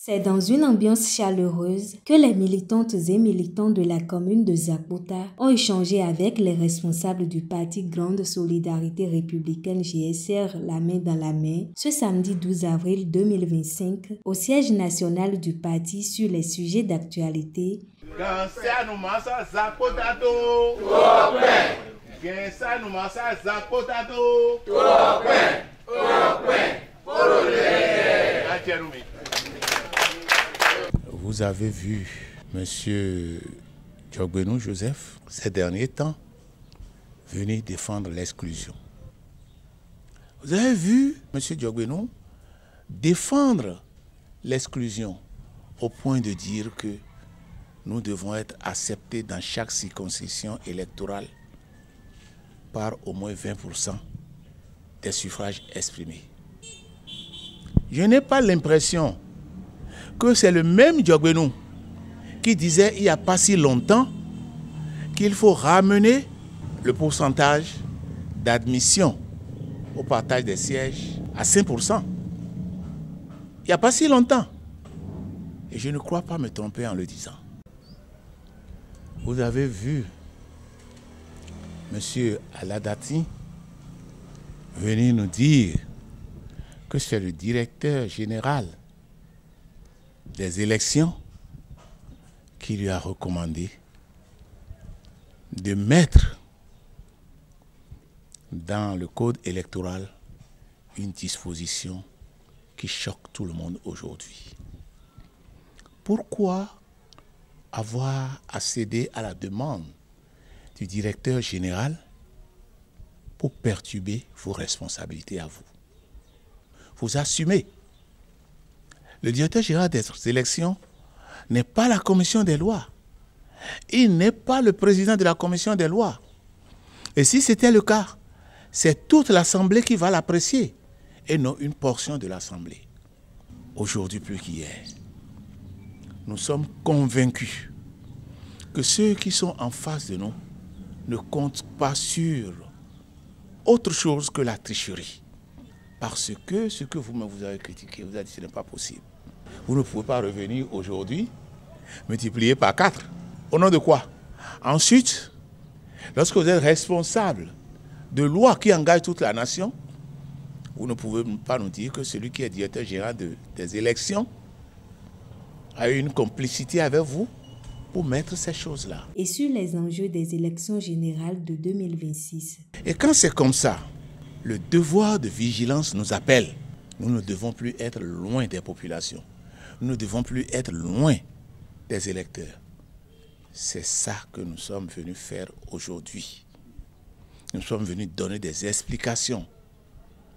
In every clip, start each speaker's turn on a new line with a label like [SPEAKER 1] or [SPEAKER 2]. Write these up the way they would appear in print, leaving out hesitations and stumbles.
[SPEAKER 1] C'est dans une ambiance chaleureuse que les militantes et militants de la commune de Zakpota ont échangé avec les responsables du parti Grande Solidarité Républicaine GSR la main dans la main ce samedi 12 avril 2025 au siège national du parti sur les sujets d'actualité.
[SPEAKER 2] Vous avez vu M. Diogbenou Joseph, ces derniers temps, venir défendre l'exclusion. Vous avez vu M. Diogbenou défendre l'exclusion au point de dire que nous devons être acceptés dans chaque circonscription électorale par au moins 20% des suffrages exprimés. Je n'ai pas l'impression que c'est le même Diogbenou qui disait il n'y a pas si longtemps qu'il faut ramener le pourcentage d'admission au partage des sièges à 5%. Il n'y a pas si longtemps. Et je ne crois pas me tromper en le disant. Vous avez vu M. Aladati venir nous dire que c'est le directeur général des élections qui lui a recommandé de mettre dans le code électoral une disposition qui choque tout le monde aujourd'hui. Pourquoi avoir accédé à la demande du directeur général pour perturber vos responsabilités à vous? Vous assumez. Le directeur général des élections n'est pas la commission des lois. Il n'est pas le président de la commission des lois. Et si c'était le cas, c'est toute l'Assemblée qui va l'apprécier et non une portion de l'Assemblée. Aujourd'hui plus qu'hier, nous sommes convaincus que ceux qui sont en face de nous ne comptent pas sur autre chose que la tricherie. Parce que ce que vous avez critiqué, vous avez dit que ce n'est pas possible. Vous ne pouvez pas revenir aujourd'hui, multiplier par 4. Au nom de quoi? Ensuite, lorsque vous êtes responsable de lois qui engagent toute la nation, vous ne pouvez pas nous dire que celui qui est directeur général des élections a eu une complicité avec vous pour mettre ces choses-là.
[SPEAKER 1] Et sur les enjeux des élections générales de 2026.
[SPEAKER 2] Et quand c'est comme ça, le devoir de vigilance nous appelle. Nous ne devons plus être loin des populations. Nous ne devons plus être loin des électeurs. C'est ça que nous sommes venus faire aujourd'hui. Nous sommes venus donner des explications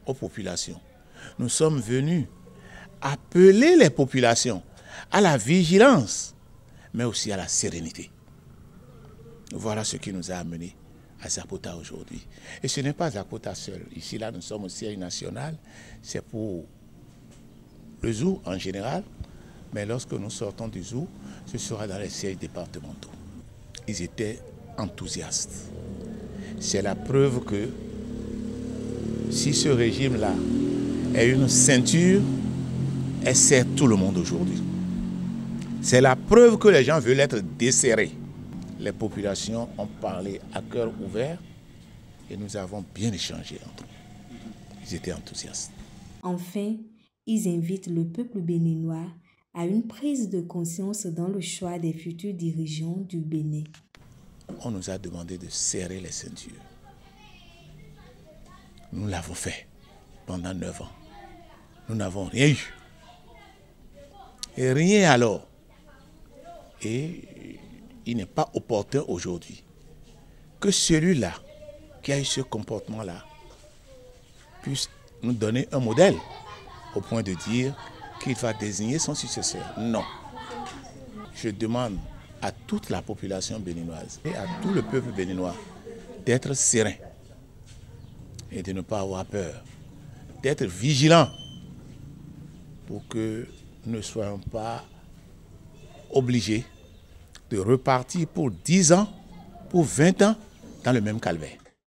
[SPEAKER 2] aux populations. Nous sommes venus appeler les populations à la vigilance, mais aussi à la sérénité. Voilà ce qui nous a amenés à Zakpota aujourd'hui. Et ce n'est pas Zakpota seul. Ici, là, nous sommes au siège national. C'est pour le zoo en général. Mais lorsque nous sortons du zoo, ce sera dans les sièges départementaux. Ils étaient enthousiastes. C'est la preuve que si ce régime-là est une ceinture, elle sert tout le monde aujourd'hui. C'est la preuve que les gens veulent être desserrés. Les populations ont parlé à cœur ouvert et nous avons bien échangé entre eux. Ils étaient enthousiastes.
[SPEAKER 1] Enfin, ils invitent le peuple béninois à une prise de conscience dans le choix des futurs dirigeants du Bénin.
[SPEAKER 2] On nous a demandé de serrer les ceintures. Nous l'avons fait pendant 9 ans. Nous n'avons rien eu. Et rien alors. Et il n'est pas opportun aujourd'hui que celui-là qui a eu ce comportement-là puisse nous donner un modèle au point de dire qu'il va désigner son successeur. Non. Je demande à toute la population béninoise et à tout le peuple béninois d'être serein et de ne pas avoir peur, d'être vigilant pour que nous ne soyons pas obligés de repartir pour 10 ans, pour 20 ans, dans le même calvaire.